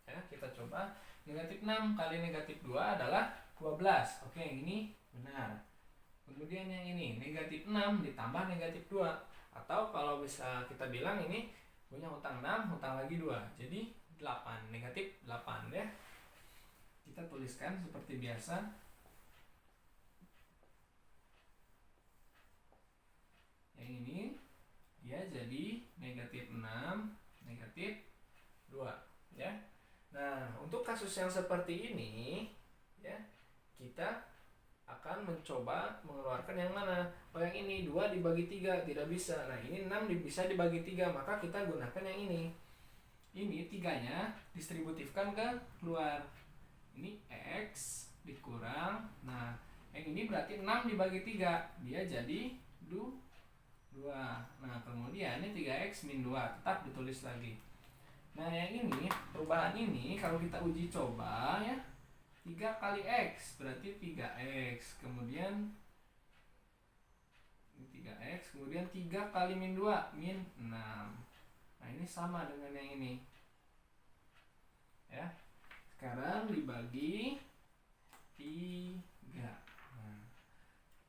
ya, kita coba negatif 6 kali negatif 2 adalah 12. Oke, yang ini benar. Kemudian yang ini negatif 6 ditambah negatif 2, atau kalau bisa kita bilang ini punya hutang 6, hutang lagi 2, jadi 8, negatif 8 ya. Kita tuliskan seperti biasa. Yang ini dia jadi negatif 6, negatif 2 ya. Nah untuk kasus yang seperti ini ya, kita akan mencoba mengeluarkan yang mana. Oh yang ini 2 dibagi 3 tidak bisa. Nah ini 6 bisa dibagi 3, maka kita gunakan yang ini. Ini 3 nya distributifkan ke luar. Ini X dikurang. Nah yang ini berarti 6 dibagi 3, dia jadi 2. Nah kemudian ini 3X min 2 tetap ditulis lagi. Nah yang ini perubahan ini kalau kita uji coba ya, 3 kali X berarti 3X, kemudian 3X, kemudian 3 kali min 2 min 6. Nah ini sama dengan yang ini ya. Sekarang dibagi 3. Nah,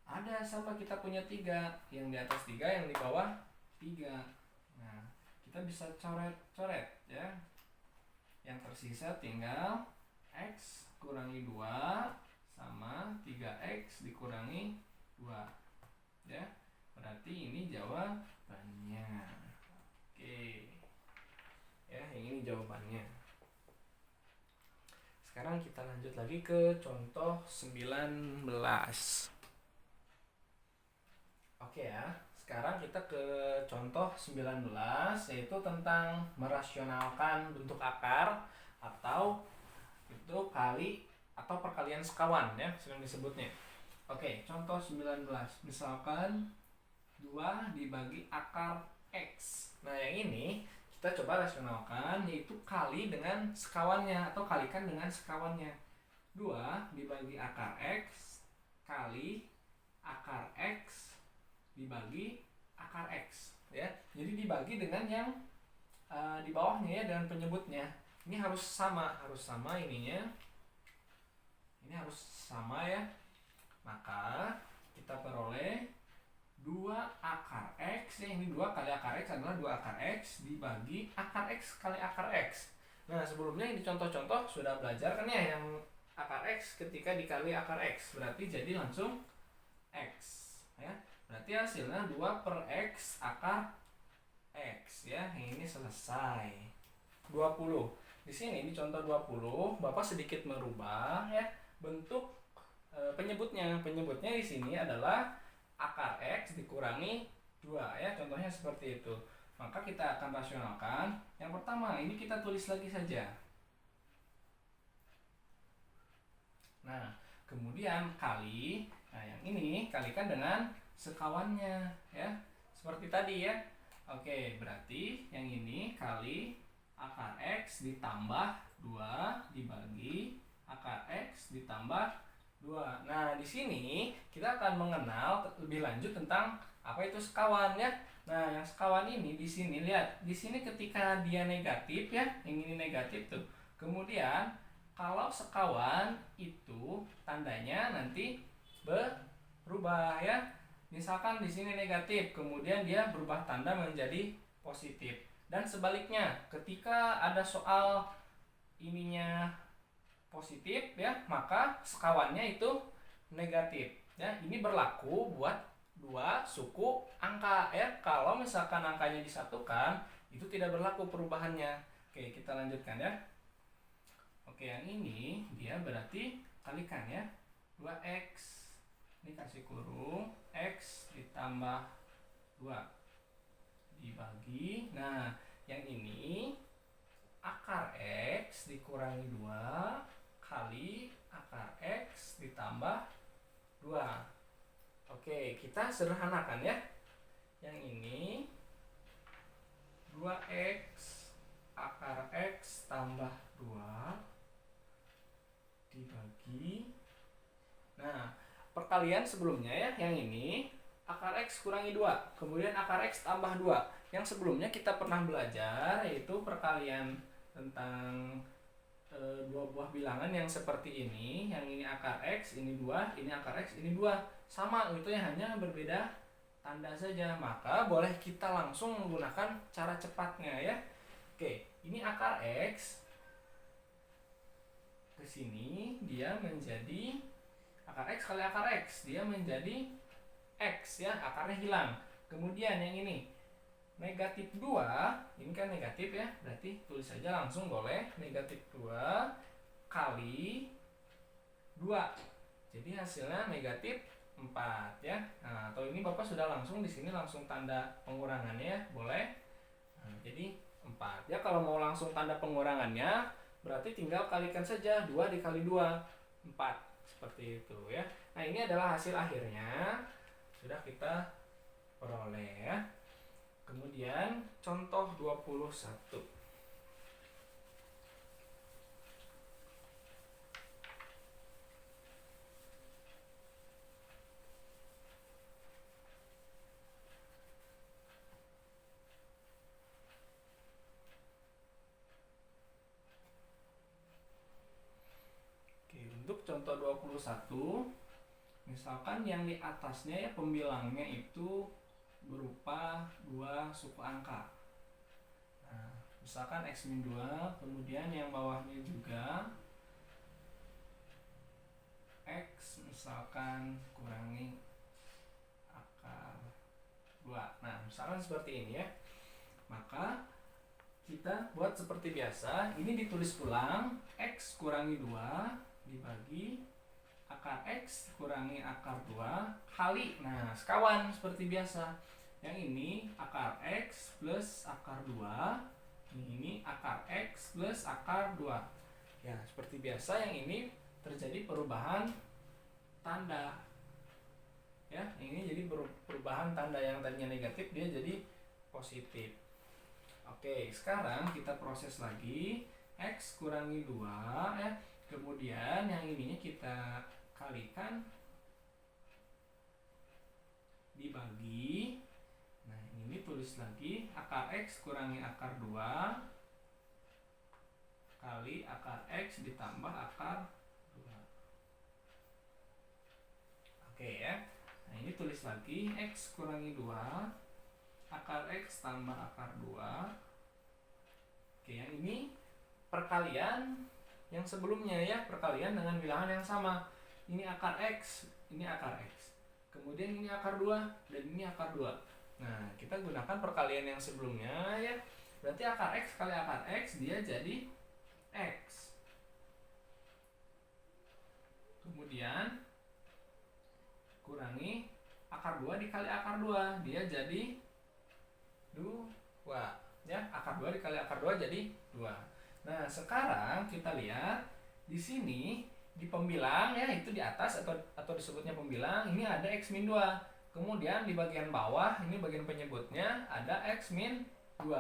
ada sama kita punya 3, yang di atas 3, yang di bawah 3. Nah kita bisa coret-coret ya. Yang tersisa tinggal X kurangi 2 sama 3X dikurangi 2 ya. Berarti ini jawabannya. Oke ya, yang ini jawabannya. Sekarang kita lanjut lagi ke contoh 19. Oke ya, sekarang kita ke contoh 19, yaitu tentang merasionalkan bentuk akar atau itu kali atau perkalian sekawan ya, sering disebutnya. Oke, contoh 19. Misalkan 2 dibagi akar X. Nah, yang ini kita coba rasionalkan, yaitu kali dengan sekawannya atau kalikan dengan sekawannya. 2 dibagi akar X kali akar X dibagi akar X, ya. Jadi dibagi dengan yang di bawahnya, ya, dengan penyebutnya. Ini harus sama ininya. Ini harus sama, ya. Maka kita peroleh 2 akar X, ya, ini 2 kali akar X adalah 2 akar X dibagi akar X kali akar X. Nah, sebelumnya yang di contoh-contoh sudah belajar kan, ya, yang akar X ketika dikali akar X berarti jadi langsung X, ya. Berarti hasilnya 2 per X akar X, ya. Yang ini selesai. 20. Di sini di contoh 20 Bapak sedikit merubah, ya, bentuk penyebutnya. Penyebutnya di sini adalah akar X dikurangi 2, ya. Contohnya seperti itu. Maka kita akan rasionalkan. Yang pertama, ini kita tulis lagi saja. Nah, kemudian kali, nah yang ini kalikan dengan sekawannya, ya. Seperti tadi, ya. Oke, berarti yang ini kali akar X ditambah 2 dibagi akar X ditambah 2. Nah, di sini kita akan mengenal lebih lanjut tentang apa itu sekawan, ya. Nah, yang sekawan ini di sini, lihat. Di sini ketika dia negatif, ya, yang ini negatif tuh. Kemudian kalau sekawan itu tandanya nanti berubah, ya. Misalkan di sini negatif, kemudian dia berubah tanda menjadi positif. Dan sebaliknya, ketika ada soal ininya positif, ya, maka sekawannya itu negatif, ya. Ini berlaku buat 2 suku angka, ya. Kalau misalkan angkanya disatukan, itu tidak berlaku perubahannya. Oke, kita lanjutkan, ya. Oke, yang ini dia berarti kalikan, ya. 2X ini kasih kurung X ditambah 2 dibagi. Nah, yang ini akar X dikurangi 2 kali akar X ditambah 2. Oke, kita sederhanakan, ya. Yang ini 2X akar X tambah 2 dibagi. Nah, perkalian sebelumnya, ya, yang ini akar X kurangi 2, kemudian akar X tambah 2. Yang sebelumnya kita pernah belajar, yaitu perkalian tentang 2 buah bilangan yang seperti ini. Yang ini akar X, ini 2, ini akar X, ini 2. Sama, itu ya, hanya berbeda tanda saja. Maka boleh kita langsung menggunakan cara cepatnya, ya. Oke, ini akar X ke sini dia menjadi akar X kali akar X, dia menjadi X, ya, akarnya hilang. Kemudian yang ini negatif 2, ini kan negatif, ya, berarti tulis saja langsung boleh negatif 2 kali 2. Jadi hasilnya negatif 4, ya. Nah, atau ini Bapak sudah langsung di sini langsung tanda pengurangannya, ya, boleh. Nah, jadi 4. Ya, kalau mau langsung tanda pengurangannya berarti tinggal kalikan saja 2 dikali 2, 4. Seperti itu, ya. Nah, ini adalah hasil akhirnya sudah kita peroleh, ya. Kemudian contoh 21. Oke, untuk contoh 21, misalkan yang di atasnya, ya, pembilangnya itu berupa 2 suku angka. Nah, misalkan X-2, kemudian yang bawahnya juga X misalkan kurangi akar 2. Nah, misalkan seperti ini, ya. Maka kita buat seperti biasa, ini ditulis ulang, X kurangi 2 dibagi akar X kurangi akar 2 kali, nah, sekawan seperti biasa. Yang ini akar X plus akar 2, ini akar X plus akar 2. Ya, seperti biasa yang ini terjadi perubahan tanda. ya. Ini jadi perubahan tanda yang tadinya negatif dia jadi positif. Oke, sekarang kita proses lagi. X kurangi 2 ya. Kemudian yang ininya kita kalikan dibagi. Nah, ini tulis lagi akar X kurangi akar 2 kali akar X ditambah akar 2. Oke ya. Nah, ini tulis lagi X kurangi 2 akar X tambah akar 2. Oke, yang ini perkalian yang sebelumnya ya, perkalian dengan bilangan yang sama. Ini akar X, ini akar X. Kemudian ini akar 2 dan ini akar 2. Nah, kita gunakan perkalian yang sebelumnya ya. Berarti akar X kali akar X dia jadi X. Kemudian kurangi akar 2 dikali akar 2, dia jadi 2. Ya, akar 2 dikali akar 2 jadi 2. Nah, sekarang kita lihat di sini di pembilang ya, itu di atas atau disebutnya pembilang, ini ada X min 2. Kemudian di bagian bawah, ini bagian penyebutnya ada X min 2.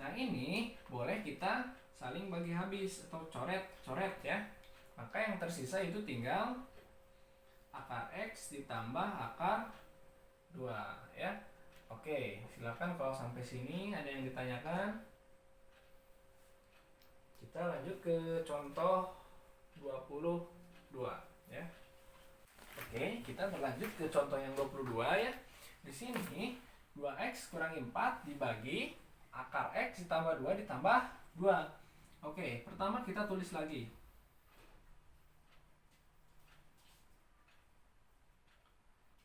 Nah, ini boleh kita saling bagi habis atau coret ya. Maka yang tersisa itu tinggal akar X ditambah akar 2 ya. Oke, silakan kalau sampai sini ada yang ditanyakan. Kita lanjut ke contoh 22 ya. Oke, kita berlanjut ke contoh yang 22 ya. Di sini 2x kurangi 4 dibagi akar x ditambah 2 ditambah 2. Oke, pertama kita tulis lagi.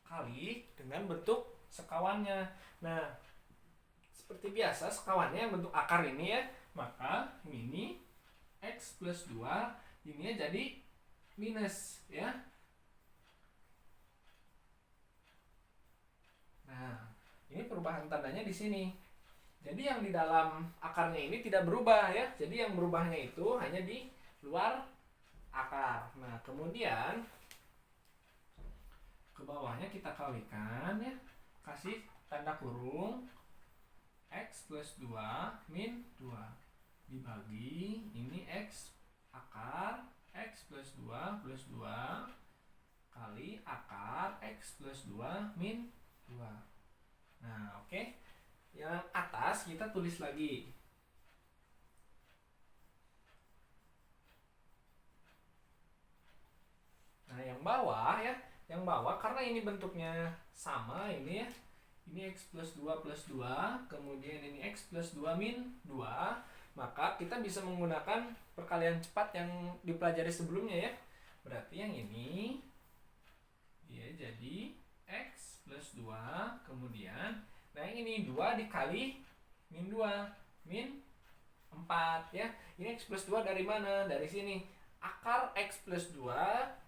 Kali dengan bentuk sekawannya. Nah, seperti biasa sekawannya yang bentuk akar ini ya. Maka ini X plus 2 ini jadi minus ya. Nah, ini perubahan tandanya di sini. Jadi yang di dalam akarnya ini tidak berubah ya. Jadi yang berubahnya itu hanya di luar akar. Nah, kemudian ke bawahnya kita kalikan ya. Kasih tanda kurung X plus 2 min 2 dibagi ini X akar X plus 2 plus 2 kali akar X plus 2 min 2. Nah, oke. Yang atas kita tulis lagi. Nah, yang bawah ya. Yang bawah karena ini bentuknya sama ini ya. Ini X plus 2 plus 2, kemudian ini X plus 2 min 2, maka kita bisa menggunakan perkalian cepat yang dipelajari sebelumnya ya. Berarti yang ini dia jadi X plus 2, kemudian nah yang ini 2 dikali min 2, min 4 ya. Ini X plus 2 dari mana? Dari sini. Akar X plus 2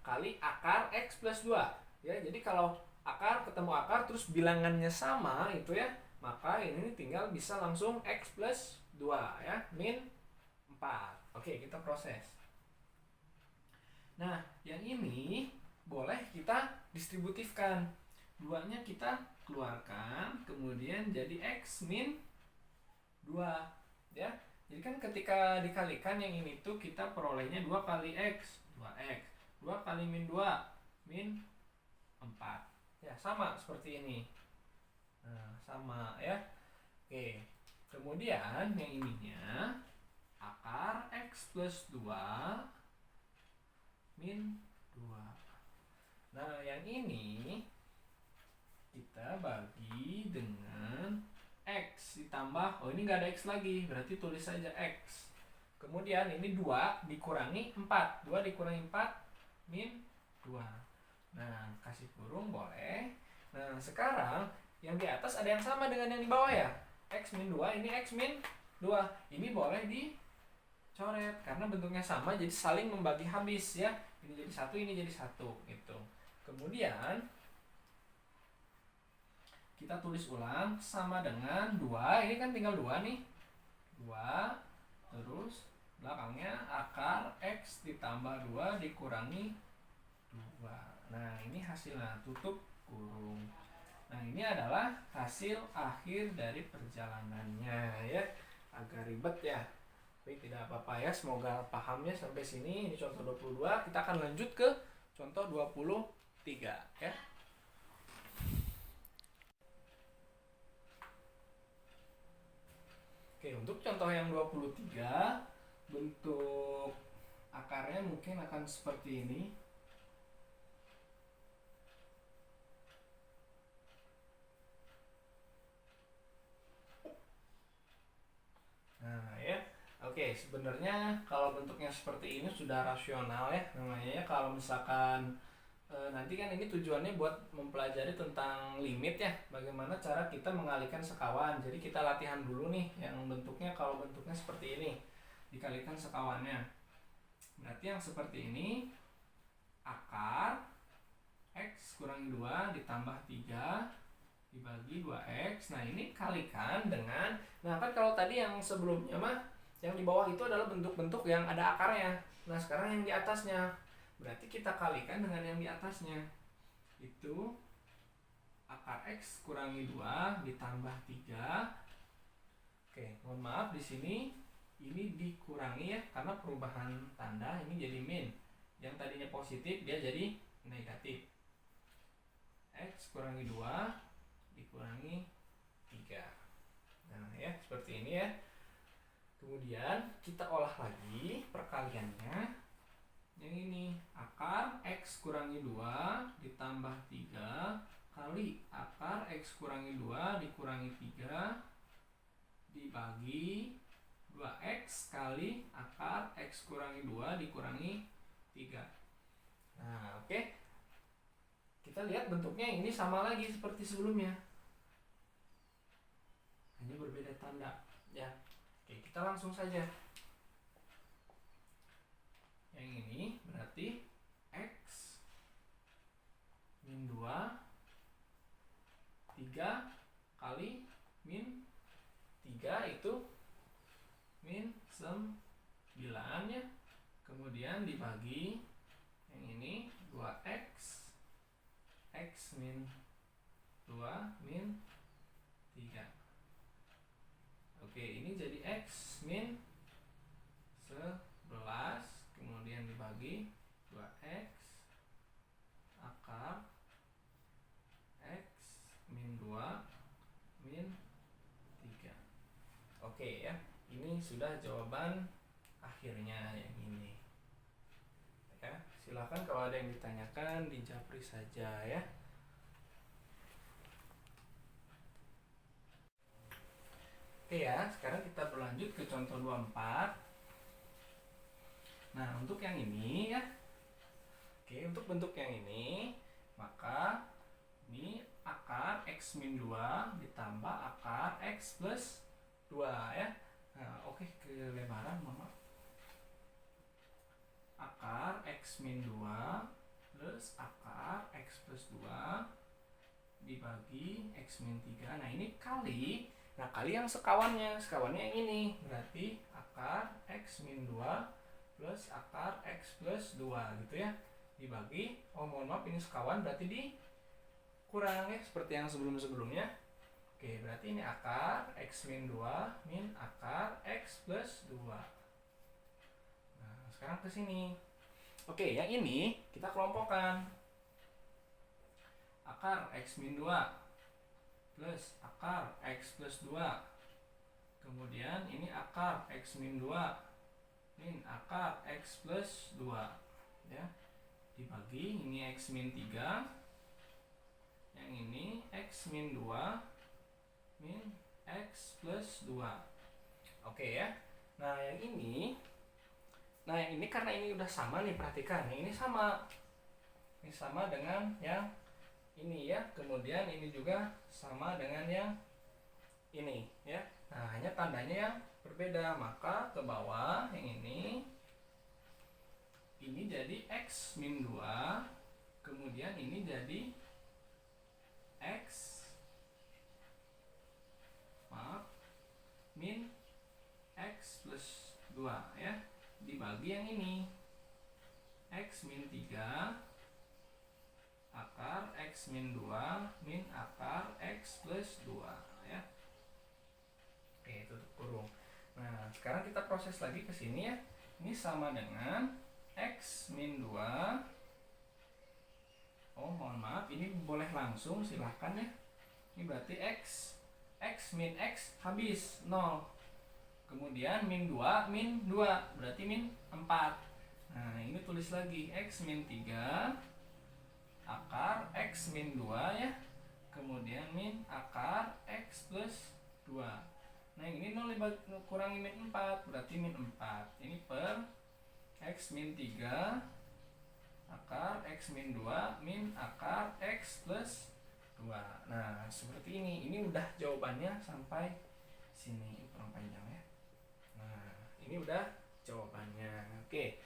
kali akar X plus 2 ya. Jadi kalau akar ketemu akar terus bilangannya sama itu ya, maka ini tinggal bisa langsung X plus 2 ya, min 4. Oke, kita proses. Nah, yang ini boleh kita distributifkan. 2-nya kita keluarkan, kemudian jadi X min 2 ya. Jadi kan ketika dikalikan yang ini tuh kita perolehnya 2 kali X, 2X. 2 kali min 2, min 4. Ya, sama seperti ini. Nah, sama ya. Oke. Kemudian yang ininya akar X plus 2 min 2. Nah, yang ini kita bagi dengan X ditambah, oh ini nggak ada X lagi, berarti tulis saja X. Kemudian ini 2 dikurangi 4. 2 dikurangi 4 min 2. Nah, kasih kurung boleh. Nah, sekarang yang di atas ada yang sama dengan yang di bawah ya. X min 2, ini X min 2. Ini boleh dicoret karena bentuknya sama, jadi saling membagi habis ya. Ini jadi 1, ini jadi 1 gitu. Kemudian kita tulis ulang sama dengan 2. Ini kan tinggal 2 nih. 2 terus belakangnya akar X ditambah 2 dikurangi 2. Nah, ini hasilnya tutup kurung. Nah, ini adalah hasil akhir dari perjalanannya ya. Agak ribet ya. Tapi tidak apa-apa ya, semoga pahamnya sampai sini. Ini contoh 22, kita akan lanjut ke contoh 23 ya. Oke, untuk contoh yang 23, bentuk akarnya mungkin akan seperti ini. Nah, ya. Oke, sebenarnya kalau bentuknya seperti ini sudah rasional ya namanya ya. Kalau misalkan nanti kan ini tujuannya buat mempelajari tentang limit ya, bagaimana cara kita mengalihkan sekawan. Jadi kita latihan dulu nih yang bentuknya, kalau bentuknya seperti ini dikalikan sekawannya, berarti yang seperti ini akar X kurangi 2 ditambah 3 dibagi 2X. Nah, ini kalikan dengan, nah kan kalau tadi yang sebelumnya mah yang di bawah itu adalah bentuk-bentuk yang ada akarnya. Nah, sekarang yang di atasnya, berarti kita kalikan dengan yang di atasnya. Itu akar X kurangi 2 ditambah 3. Oke, mohon maaf di sini ini dikurangi ya, karena perubahan tanda ini jadi min. Yang tadinya positif dia jadi negatif. X kurangi 2 dikurangi 3. Nah, ya, seperti ini ya. Kemudian kita olah lagi perkaliannya. Yang ini akar X kurangi 2 ditambah 3 kali akar X kurangi 2 dikurangi 3 dibagi 2X kali akar X kurangi 2 dikurangi 3. Nah, oke. Kita lihat bentuknya ini sama lagi seperti sebelumnya, hanya berbeda tanda ya. Oke, kita langsung saja. Yang ini berarti X min 2 3 kali min 3 itu min 9 ya. Kemudian dibagi yang ini 2X X min 2 min 3. Oke, ini jadi X min 11, kemudian dibagi 2X akar X min 2 min 3. Oke ya, ini sudah jawaban akhirnya yang ini ya. Silahkan kalau ada yang ditanyakan dijapri saja ya. Oke ya, sekarang kita berlanjut ke contoh 24. Nah, untuk yang ini ya. Oke, untuk bentuk yang ini, maka ini akar X min 2 ditambah akar X plus 2 ya. Nah, oke, kelebaran mama. Akar X min 2 plus akar X plus 2 dibagi X min 3. Nah, ini kali. Nah, kali yang sekawannya yang ini. Berarti akar X min 2 plus akar X plus 2 gitu ya. Dibagi, mohon maaf ini sekawan berarti dikurang ya, seperti yang sebelum-sebelumnya. Oke, berarti ini akar X min 2 min akar X plus 2. Nah, sekarang ke sini. Oke, yang ini kita kelompokkan. Akar X min 2 plus akar X plus 2. Kemudian ini akar X min 2 min akar X plus 2 ya. Dibagi ini X min 3. Yang ini X min 2 min X plus 2. Oke ya. Nah, yang ini karena ini udah sama nih, perhatikan. Yang ini sama. Ini sama dengan yang ini ya. Kemudian ini juga sama dengan yang ini ya. Nah, hanya tandanya yang berbeda. Maka ke bawah yang ini jadi X min 2. Kemudian ini jadi X min X plus 2 ya. Dibagi yang ini X min 3 akar X min 2 min akar X plus 2 ya. Oke, tutup kurung. Nah, sekarang kita proses lagi ke sini ya. Ini sama dengan X min 2. Oh, mohon maaf, ini boleh langsung, silahkan ya. Ini berarti X min X habis 0. Kemudian min 2 berarti min 4. Nah, ini tulis lagi X min 3 akar X min 2 ya. Kemudian min akar X plus 2. Nah, ini 0 kurangi min 4 berarti min 4. Ini per X min 3 akar X min 2 min akar X plus 2. Nah, seperti ini. Ini udah jawabannya sampai sini, kurang panjang ya. Nah, ini udah jawabannya. Oke.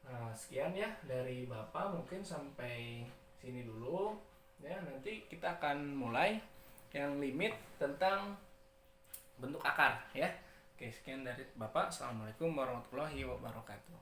Nah, sekian ya dari Bapak, mungkin sampai sini dulu ya. Nanti kita akan mulai yang limit tentang bentuk akar ya. Oke, sekian dari Bapak. Assalamualaikum warahmatullahi wabarakatuh.